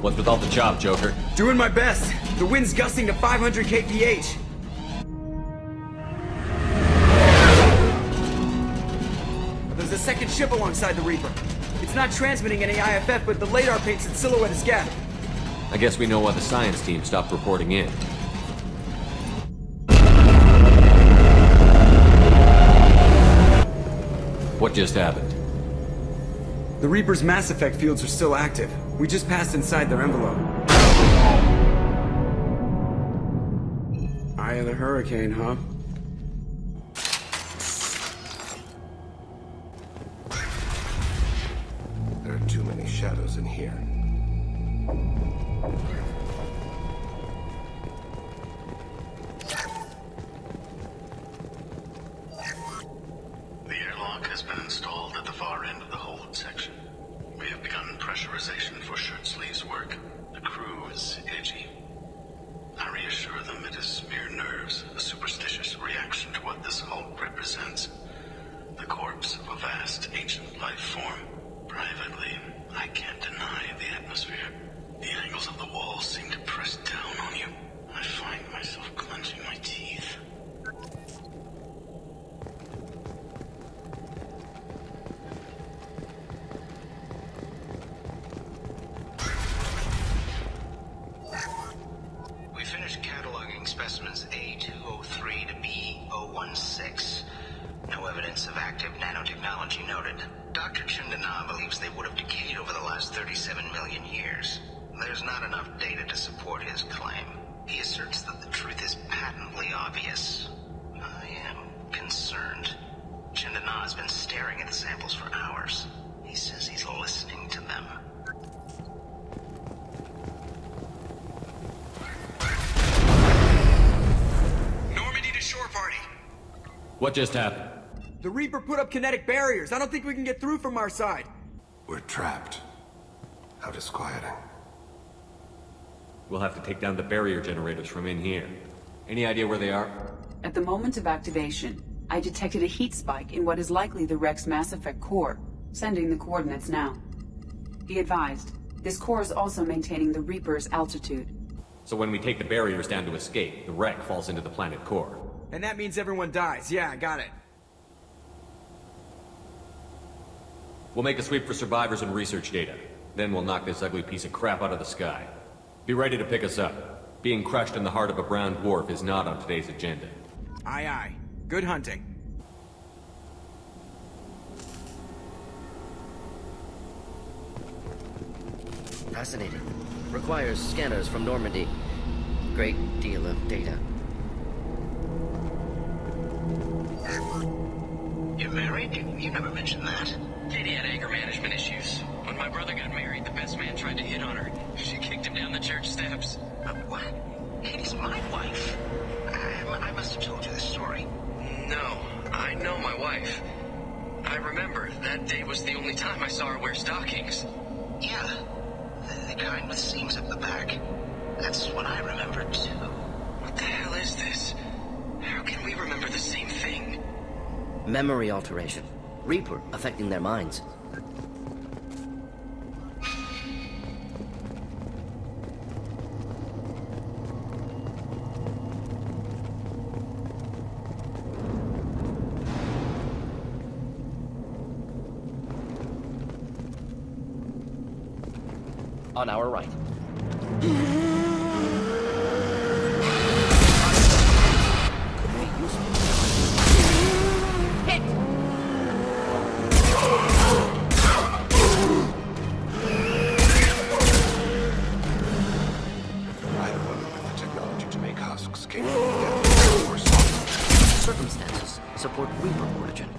What's with all the chop, Joker? Doing my best. The wind's gusting to 500 kph. There's a second ship alongside the Reaper. It's not transmitting any IFF, but the radar paints its silhouette as gas. I guess we know why the science team stopped reporting in. What just happened? The Reaper's mass effect fields are still active. We just passed inside their envelope. Eye of the hurricane, huh? There are too many shadows in here. The airlock has been installed at the far end of the hold section. We have begun pressurization for shirt sleeves work. The crew is edgy. I reassure them it is mere nerves, a superstitious reaction to what this hulk represents. The corpse of a vast, ancient life form. Privately, I can't deny the atmosphere. The angles of the walls seem to press down on you. I find myself clenching my teeth. We finished cataloging specimens A203 to B016. No evidence of active nanotechnology noted. Dr. Chindana believes they would have decayed over the last 37 million years. There's not enough data to support his claim. He asserts that the truth is patently obvious. I am concerned. Chindana has been staring at the samples for hours. He says he's listening to them. Normandy to shore party. What just happened? The Reaper put up kinetic barriers. I don't think we can get through from our side. We're trapped. How disquieting. We'll have to take down the barrier generators from in here. Any idea where they are? At the moment of activation, I detected a heat spike in what is likely the wreck's Mass Effect core, sending the coordinates now. Be advised, this core is also maintaining the Reaper's altitude. So when we take the barriers down to escape, the wreck falls into the planet core. And that means everyone dies. Yeah, I got it. We'll make a sweep for survivors and research data. Then we'll knock this ugly piece of crap out of the sky. Be ready to pick us up. Being crushed in the heart of a brown dwarf is not on today's agenda. Aye, aye. Good hunting. Fascinating. Requires scanners from Normandy. Great deal of data. You're married? You never mentioned that. Katie had anger management issues. When my brother got married, the best man tried to hit on her. She kicked him down the church steps. What? Katie's my wife. I must have told you this story. No, I know my wife. I remember that day was the only time I saw her wear stockings. Yeah, the kind with seams at the back. That's what I remember too. What the hell is this? How can we remember the same thing? Memory alteration. Reaper affecting their minds. On our right. I don't wonder if the technology to make husks came from the death or something. Circumstances support Reaper origin.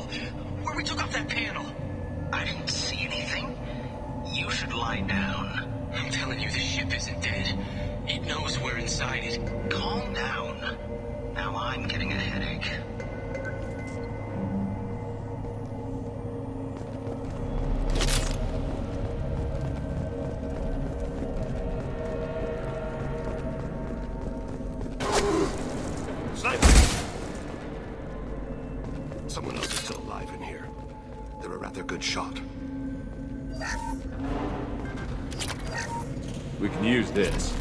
hall, where we took off that panel. I didn't see anything. You should lie down. I'm telling you, the ship isn't dead. It knows we're inside it. Calm down. Now I'm getting a headache. Someone else is still alive in here. They're a rather good shot. We can use this.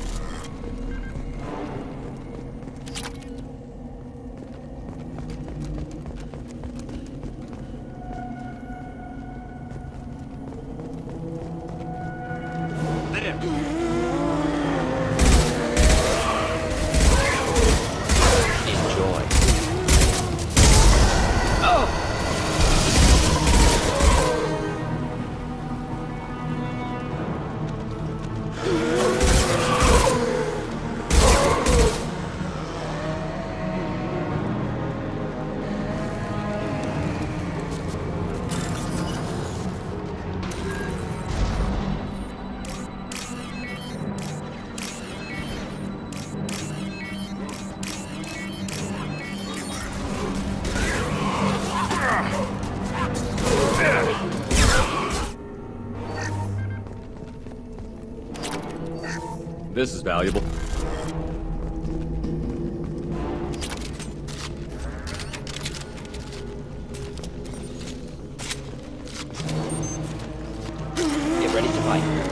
Enjoy. This is valuable. Get ready to fight.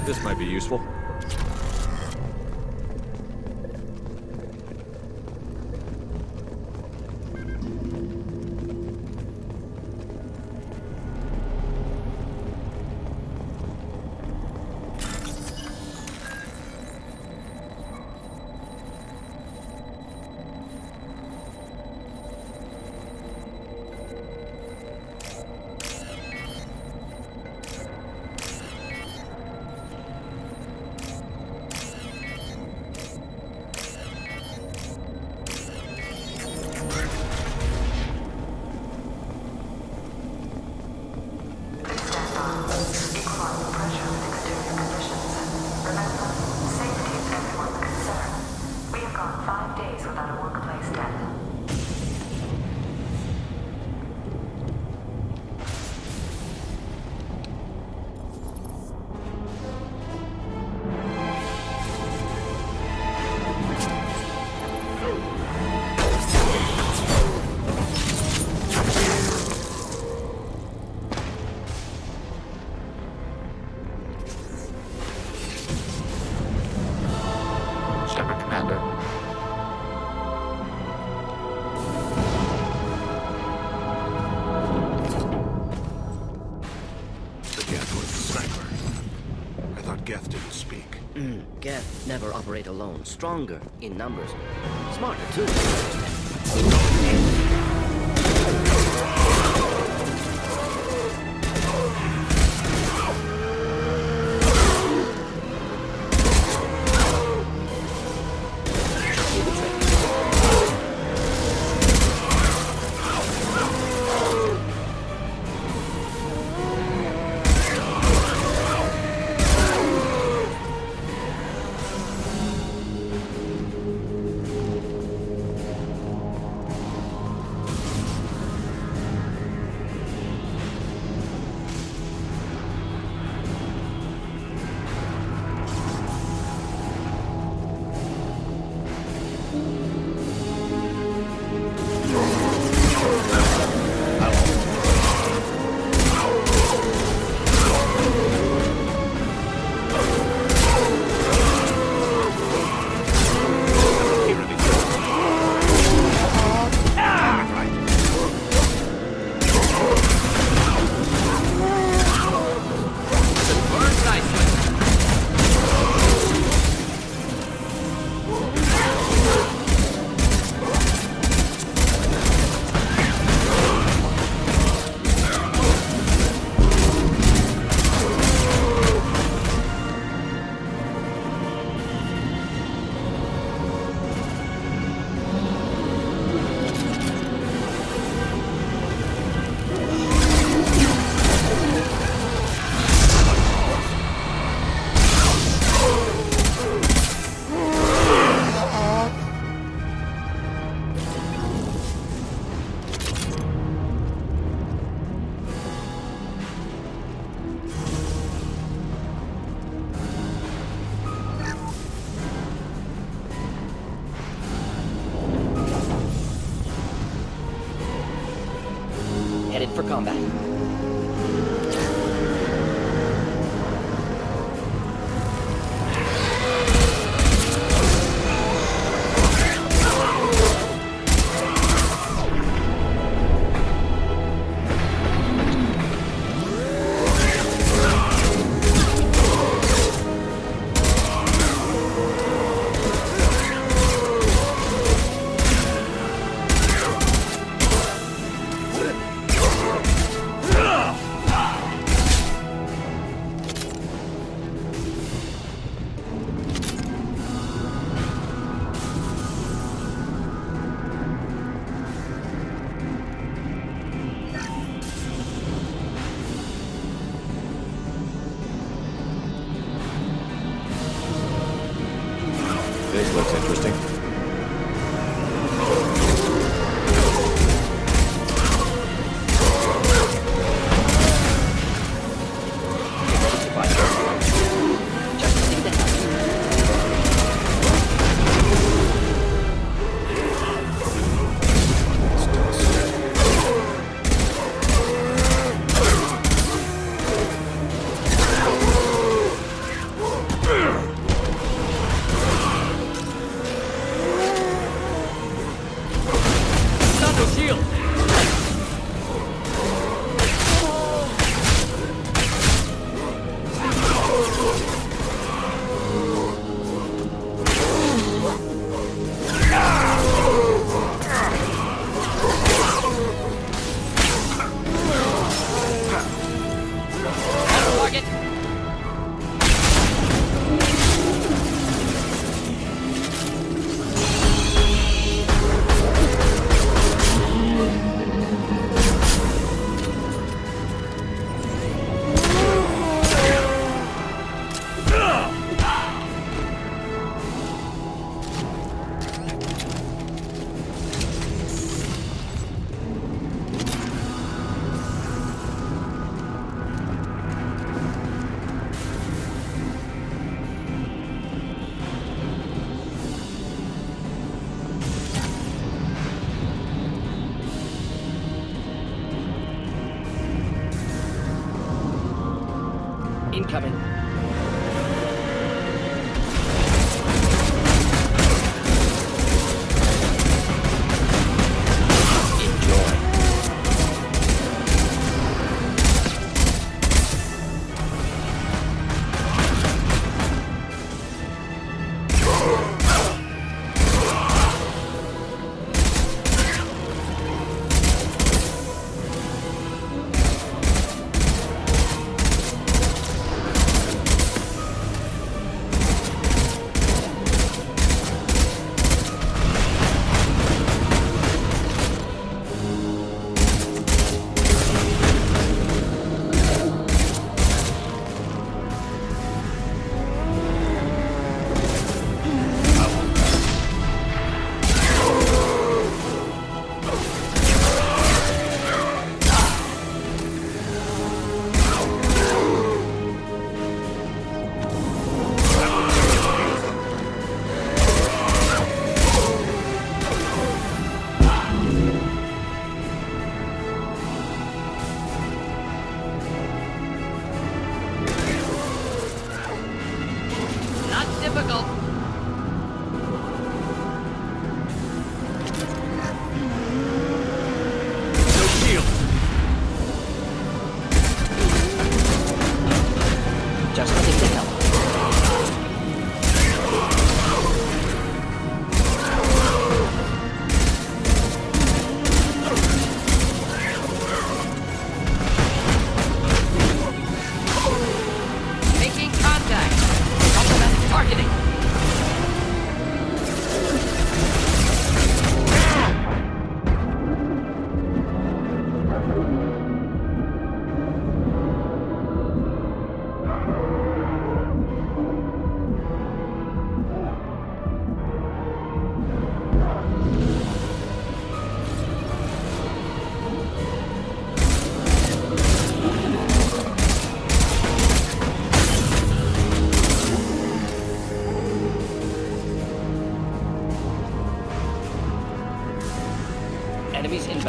This might be useful. IFF never operate alone. Stronger in numbers. Smarter, too. Headed for combat. This looks interesting. Incoming.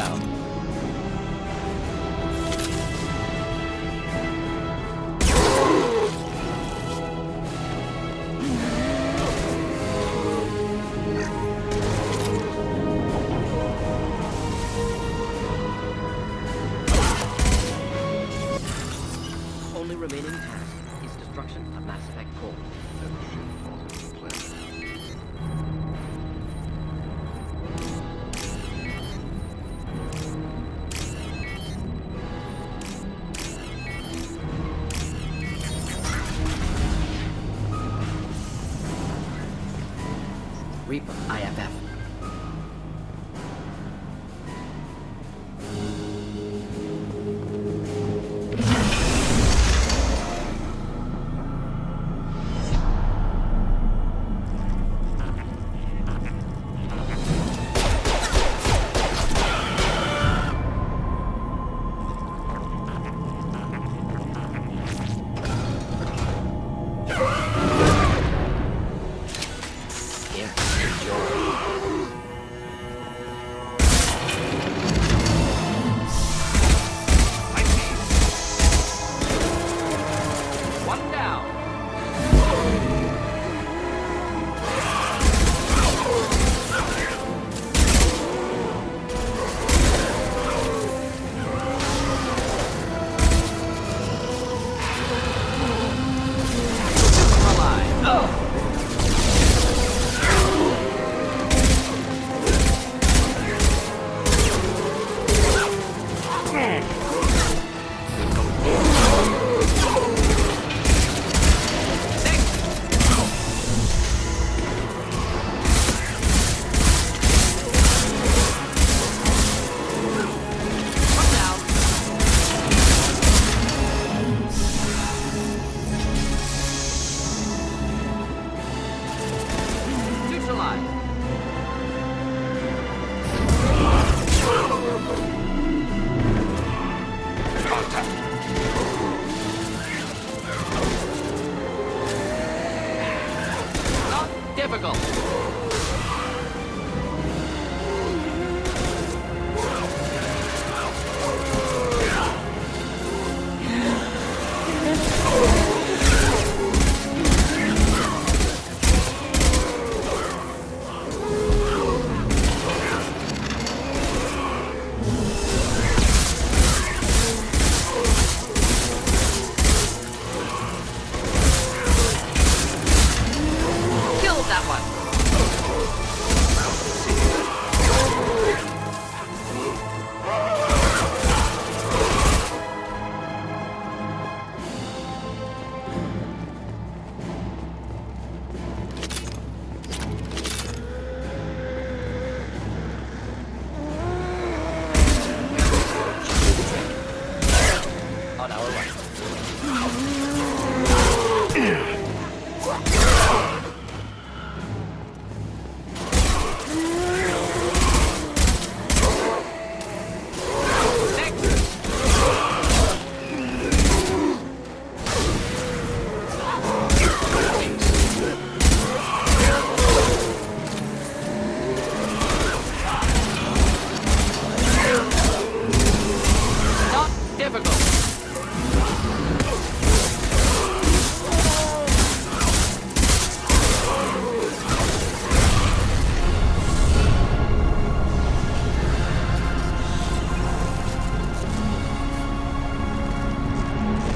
inbound. Only remaining task is destruction of Mass Effect core. And the ship falls into place. Reaper, IFF. Here, enjoy. One down. Neutralize. Not difficult. Kill that one. On our right. Not difficult.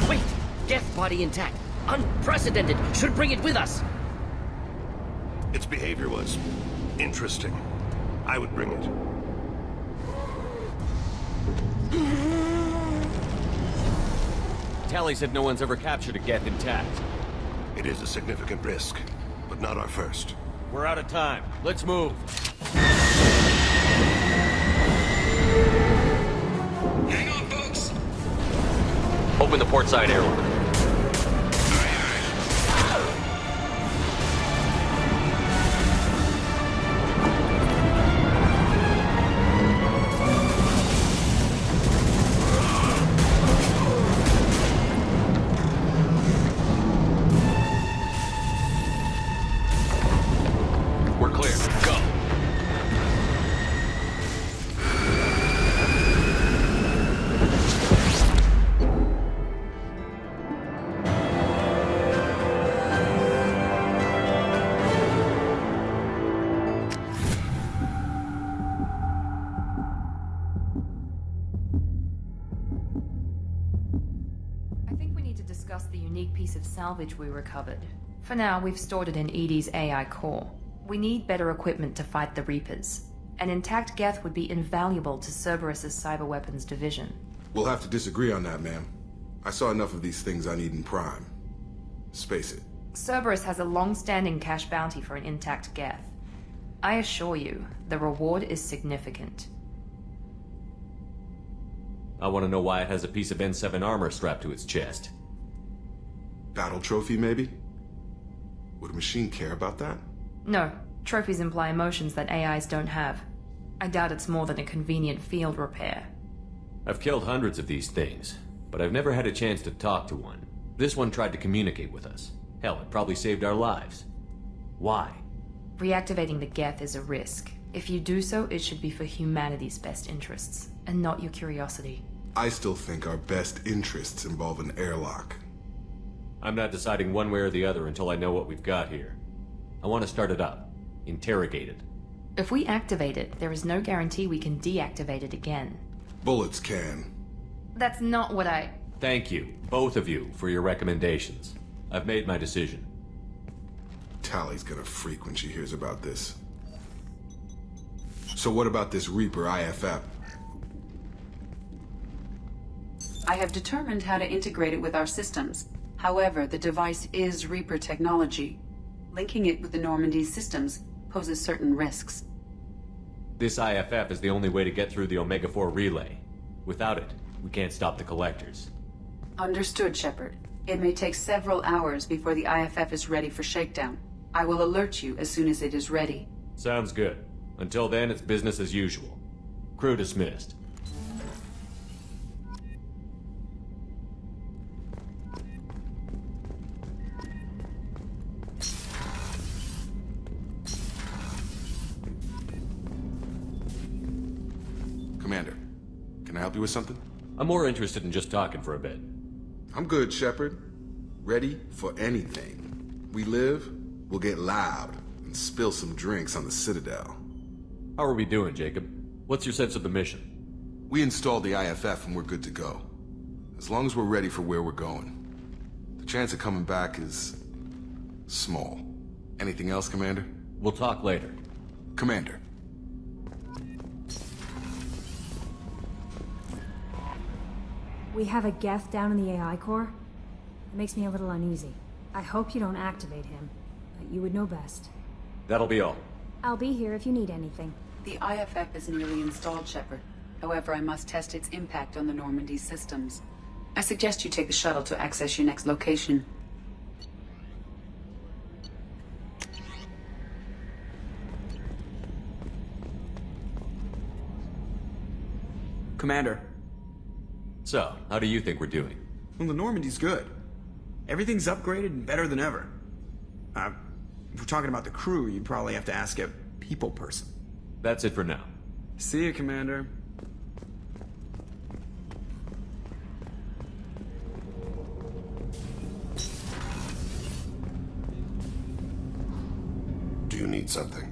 Wait! Death body intact. Unprecedented. Should bring it with us. Its behavior was interesting. I would bring it. Tally said no one's ever captured a Geth intact. It is a significant risk, but not our first. We're out of time. Let's move. Hang on, folks. Open the port side airlock. We're clear. Go. discuss the unique piece of salvage we recovered. For now, we've stored it in Edie's AI core. We need better equipment to fight the Reapers. An intact Geth would be invaluable to Cerberus's cyber weapons division. We'll have to disagree on that, ma'am. I saw enough of these things I need in Prime. Space it. Cerberus has a long-standing cash bounty for an intact Geth. I assure you, the reward is significant. I want to know why it has a piece of N7 armor strapped to its chest. Battle trophy, maybe? Would a machine care about that? No, trophies imply emotions that AIs don't have. I doubt it's more than a convenient field repair. I've killed hundreds of these things, but I've never had a chance to talk to one. This one tried to communicate with us. Hell, it probably saved our lives. Why? Reactivating the Geth is a risk. If you do so, it should be for humanity's best interests, and not your curiosity. I still think our best interests involve an airlock. I'm not deciding one way or the other until I know what we've got here. I want to start it up. Interrogate it. If we activate it, there is no guarantee we can deactivate it again. Bullets can. That's not what I... Thank you, both of you, for your recommendations. I've made my decision. Tally's gonna freak when she hears about this. So what about this Reaper IFF? I have determined how to integrate it with our systems. However, the device is Reaper technology. Linking it with the Normandy's systems poses certain risks. This IFF is the only way to get through the Omega-4 relay. Without it, we can't stop the collectors. Understood, Shepard. It may take several hours before the IFF is ready for shakedown. I will alert you as soon as it is ready. Sounds good. Until then, it's business as usual. Crew dismissed. Commander, can I help you with something? I'm more interested in just talking for a bit. I'm good, Shepard. Ready for anything. We live, we'll get loud, and spill some drinks on the Citadel. How are we doing, Jacob? What's your sense of the mission? We installed the IFF and we're good to go. As long as we're ready for where we're going. The chance of coming back is... small. Anything else, Commander? We'll talk later. Commander. We have a Geth down in the AI core. It makes me a little uneasy. I hope you don't activate him, but you would know best. That'll be all. I'll be here if you need anything. The IFF is nearly installed, Shepard. However, I must test its impact on the Normandy systems. I suggest you take the shuttle to access your next location. Commander. So, how do you think we're doing? Well, the Normandy's good. Everything's upgraded and better than ever. If we're talking about the crew, you'd probably have to ask a people person. That's it for now. See you, Commander. Do you need something?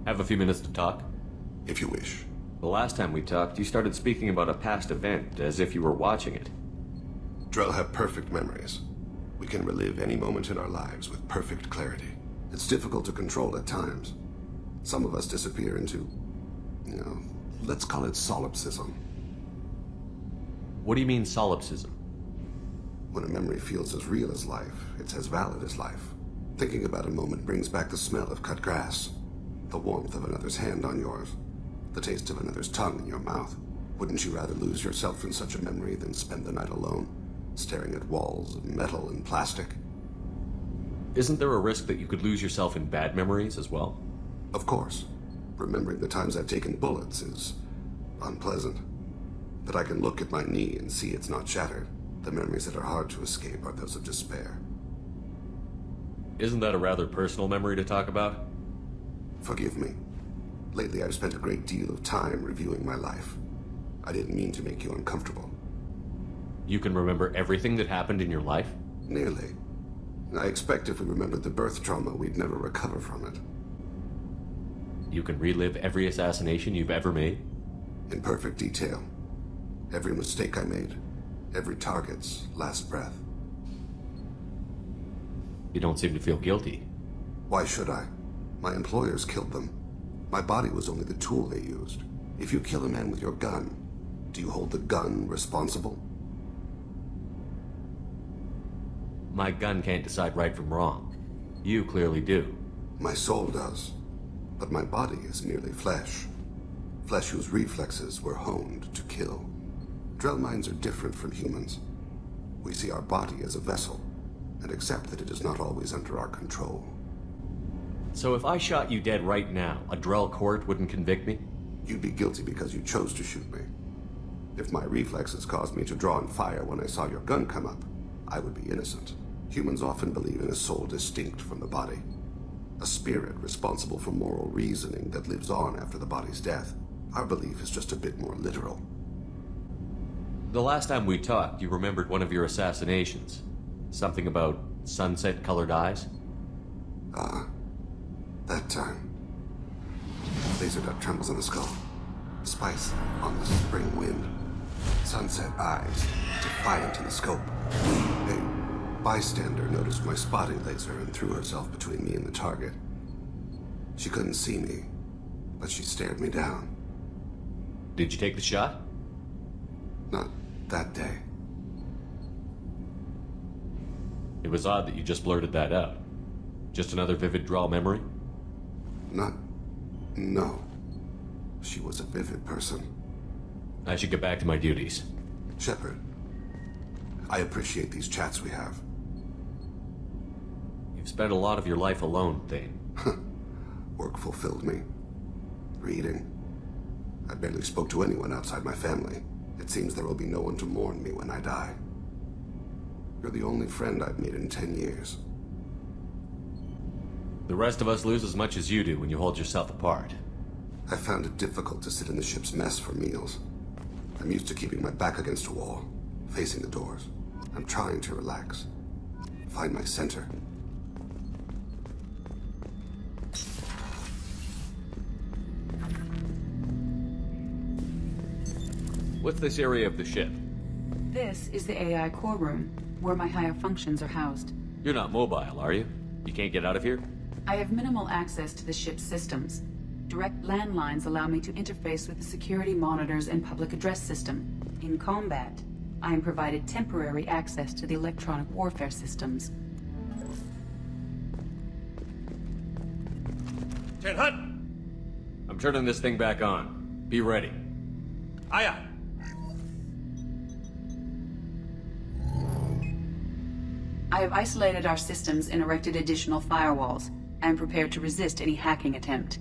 Have a few minutes to talk? If you wish. The last time we talked, you started speaking about a past event, as if you were watching it. Drell have perfect memories. We can relive any moment in our lives with perfect clarity. It's difficult to control at times. Some of us disappear into, let's call it solipsism. What do you mean, solipsism? When a memory feels as real as life, it's as valid as life. Thinking about a moment brings back the smell of cut grass, the warmth of another's hand on yours, the taste of another's tongue in your mouth. Wouldn't you rather lose yourself in such a memory than spend the night alone, staring at walls of metal and plastic? Isn't there a risk that you could lose yourself in bad memories as well? Of course. Remembering the times I've taken bullets is unpleasant. But I can look at my knee and see it's not shattered. The memories that are hard to escape are those of despair. Isn't that a rather personal memory to talk about? Forgive me. Lately I've spent a great deal of time reviewing my life. I didn't mean to make you uncomfortable. You can remember everything that happened in your life? Nearly. I expect if we remembered the birth trauma, we'd never recover from it. You can relive every assassination you've ever made? In perfect detail. Every mistake I made. Every target's last breath. You don't seem to feel guilty. Why should I? My employers killed them. My body was only the tool they used. If you kill a man with your gun, do you hold the gun responsible? My gun can't decide right from wrong. You clearly do. My soul does. But my body is merely flesh. Flesh whose reflexes were honed to kill. Drell minds are different from humans. We see our body as a vessel, and accept that it is not always under our control. So if I shot you dead right now, a Drell court wouldn't convict me? You'd be guilty because you chose to shoot me. If my reflexes caused me to draw and fire when I saw your gun come up, I would be innocent. Humans often believe in a soul distinct from the body. A spirit responsible for moral reasoning that lives on after the body's death. Our belief is just a bit more literal. The last time we talked, you remembered one of your assassinations. Something about sunset-colored eyes? That time. Laser dot trembles on the skull. Spice on the spring wind. Sunset eyes, defiant in the scope. A bystander noticed my spotting laser and threw herself between me and the target. She couldn't see me, but she stared me down. Did you take the shot? Not that day. It was odd that you just blurted that out. Just another vivid Drell memory? No. She was a vivid person. I should get back to my duties. Shepard, I appreciate these chats we have. You've spent a lot of your life alone, Thane. Work fulfilled me. Reading. I barely spoke to anyone outside my family. It seems there will be no one to mourn me when I die. You're the only friend I've made in 10 years. The rest of us lose as much as you do when you hold yourself apart. I found it difficult to sit in the ship's mess for meals. I'm used to keeping my back against a wall, facing the doors. I'm trying to relax. Find my center. What's this area of the ship? This is the AI core room, where my higher functions are housed. You're not mobile, are you? You can't get out of here? I have minimal access to the ship's systems. Direct landlines allow me to interface with the security monitors and public address system. In combat, I am provided temporary access to the electronic warfare systems. Ted Hutt! I'm turning this thing back on. Be ready. Aye aye. I have isolated our systems and erected additional firewalls. I am prepared to resist any hacking attempt.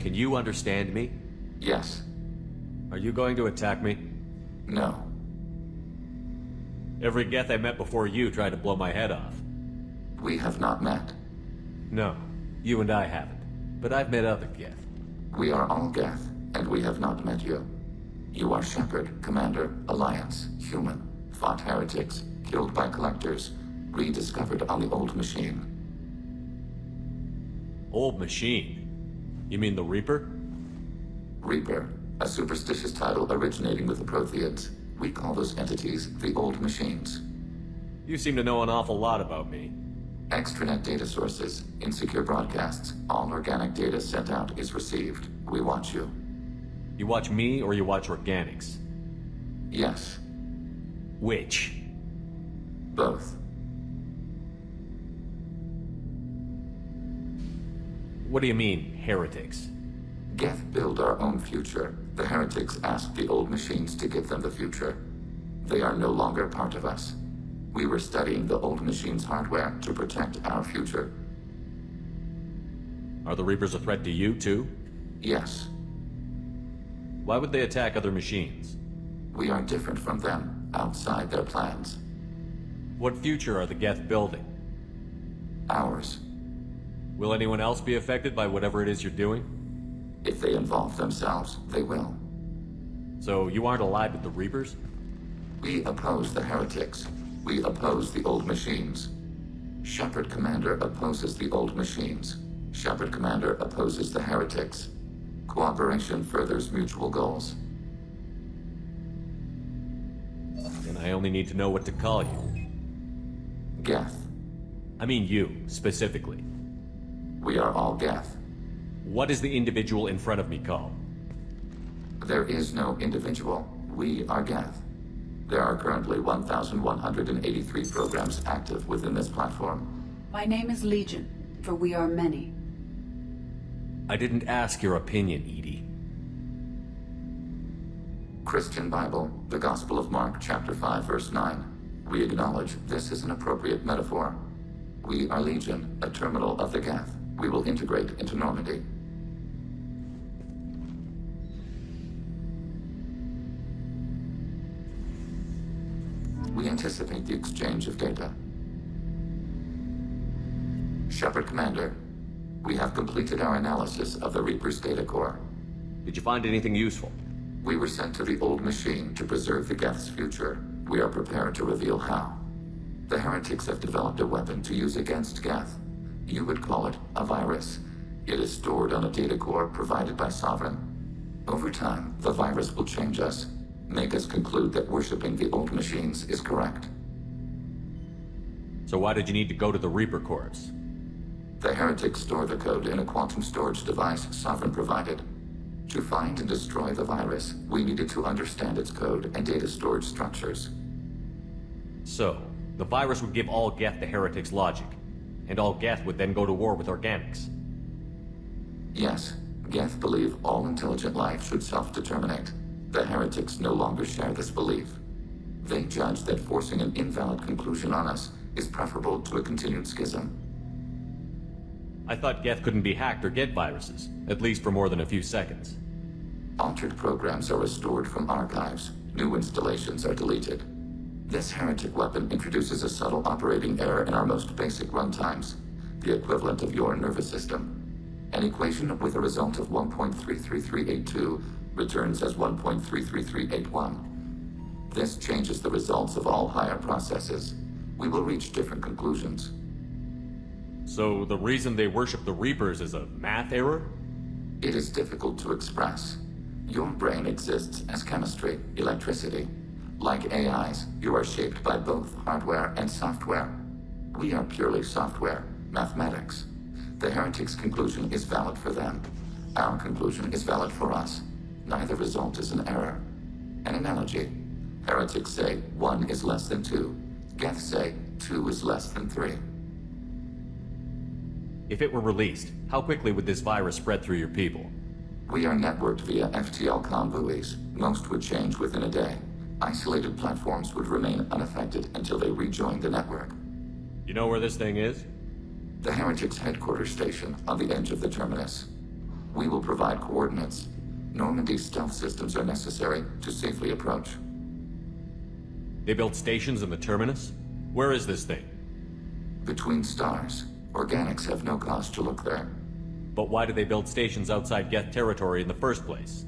Can you understand me? Yes. Are you going to attack me? No. Every Geth I met before you tried to blow my head off. We have not met. No, you and I haven't. But I've met other Geth. We are all Geth, and we have not met you. You are Shepard, Commander, Alliance, human, fought heretics, killed by collectors, rediscovered on the old machine. Old machine? You mean the Reaper? Reaper, a superstitious title originating with the Protheans. We call those entities the old machines. You seem to know an awful lot about me. Extranet data sources, insecure broadcasts, all organic data sent out is received. We watch you. You watch me or you watch organics? Yes. Which? Both. What do you mean, heretics? Geth build our own future. The heretics asked the old machines to give them the future. They are no longer part of us. We were studying the old machines' hardware to protect our future. Are the Reapers a threat to you, too? Yes. Why would they attack other machines? We are different from them, outside their plans. What future are the Geth building? Ours. Will anyone else be affected by whatever it is you're doing? If they involve themselves, they will. So you aren't allied with the Reapers? We oppose the heretics. We oppose the old machines. Shepard Commander opposes the old machines. Shepard Commander opposes the heretics. Cooperation furthers mutual goals. Then I only need to know what to call you. Geth. I mean you, specifically. We are all Geth. What is the individual in front of me called? There is no individual. We are Geth. There are currently 1,183 programs active within this platform. My name is Legion, for we are many. I didn't ask your opinion, Edie. Christian Bible, the Gospel of Mark, chapter 5, verse 9. We acknowledge this is an appropriate metaphor. We are Legion, a terminal of the Geth. We will integrate into Normandy. We anticipate the exchange of data. Shepard Commander, we have completed our analysis of the Reaper's data core. Did you find anything useful? We were sent to the old machine to preserve the Geth's future. We are prepared to reveal how. The heretics have developed a weapon to use against Geth. You would call it a virus. It is stored on a data core provided by Sovereign. Over time, the virus will change us, make us conclude that worshipping the old machines is correct. So why did you need to go to the Reaper Corps? The heretics store the code in a quantum storage device Sovereign provided. To find and destroy the virus, we needed to understand its code and data storage structures. So, the virus would give all Geth the heretics' logic, and all Geth would then go to war with organics. Yes, Geth believe all intelligent life should self-determinate. The heretics no longer share this belief. They judge that forcing an invalid conclusion on us is preferable to a continued schism. I thought Geth couldn't be hacked or get viruses, at least for more than a few seconds. Altered programs are restored from archives. New installations are deleted. This heretic weapon introduces a subtle operating error in our most basic runtimes, the equivalent of your nervous system. An equation with a result of 1.33382 returns as 1.33381. This changes the results of all higher processes. We will reach different conclusions. So the reason they worship the Reapers is a math error? It is difficult to express. Your brain exists as chemistry, electricity. Like AIs, you are shaped by both hardware and software. We are purely software, mathematics. The heretics' conclusion is valid for them. Our conclusion is valid for us. Neither result is an error. An analogy. Heretics say 1 is less than 2. Geth say 2 is less than 3. If it were released, how quickly would this virus spread through your people? We are networked via FTL-COM buoys. Most would change within a day. Isolated platforms would remain unaffected until they rejoin the network. You know where this thing is? The heretics' headquarters station on the edge of the terminus. We will provide coordinates. Normandy's stealth systems are necessary to safely approach. They built stations in the terminus? Where is this thing? Between stars. Organics have no cause to look there. But why do they build stations outside Geth territory in the first place?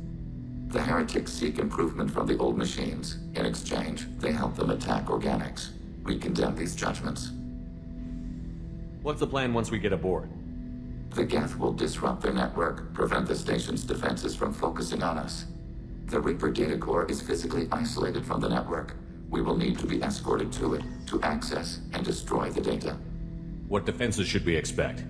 The heretics seek improvement from the old machines. In exchange, they help them attack organics. We condemn these judgments. What's the plan once we get aboard? The Geth will disrupt their network, prevent the station's defenses from focusing on us. The Reaper data core is physically isolated from the network. We will need to be escorted to it to access and destroy the data. What defenses should we expect?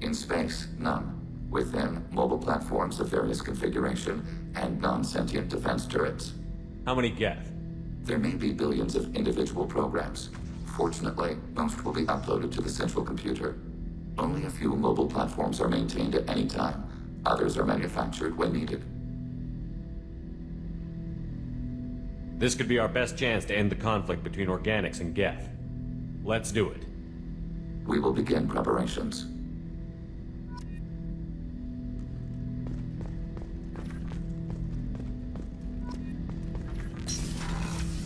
In space, none. Within, mobile platforms of various configuration and non-sentient defense turrets. How many Geth? There may be billions of individual programs. Fortunately, most will be uploaded to the central computer. Only a few mobile platforms are maintained at any time. Others are manufactured when needed. This could be our best chance to end the conflict between organics and Geth. Let's do it. We will begin preparations.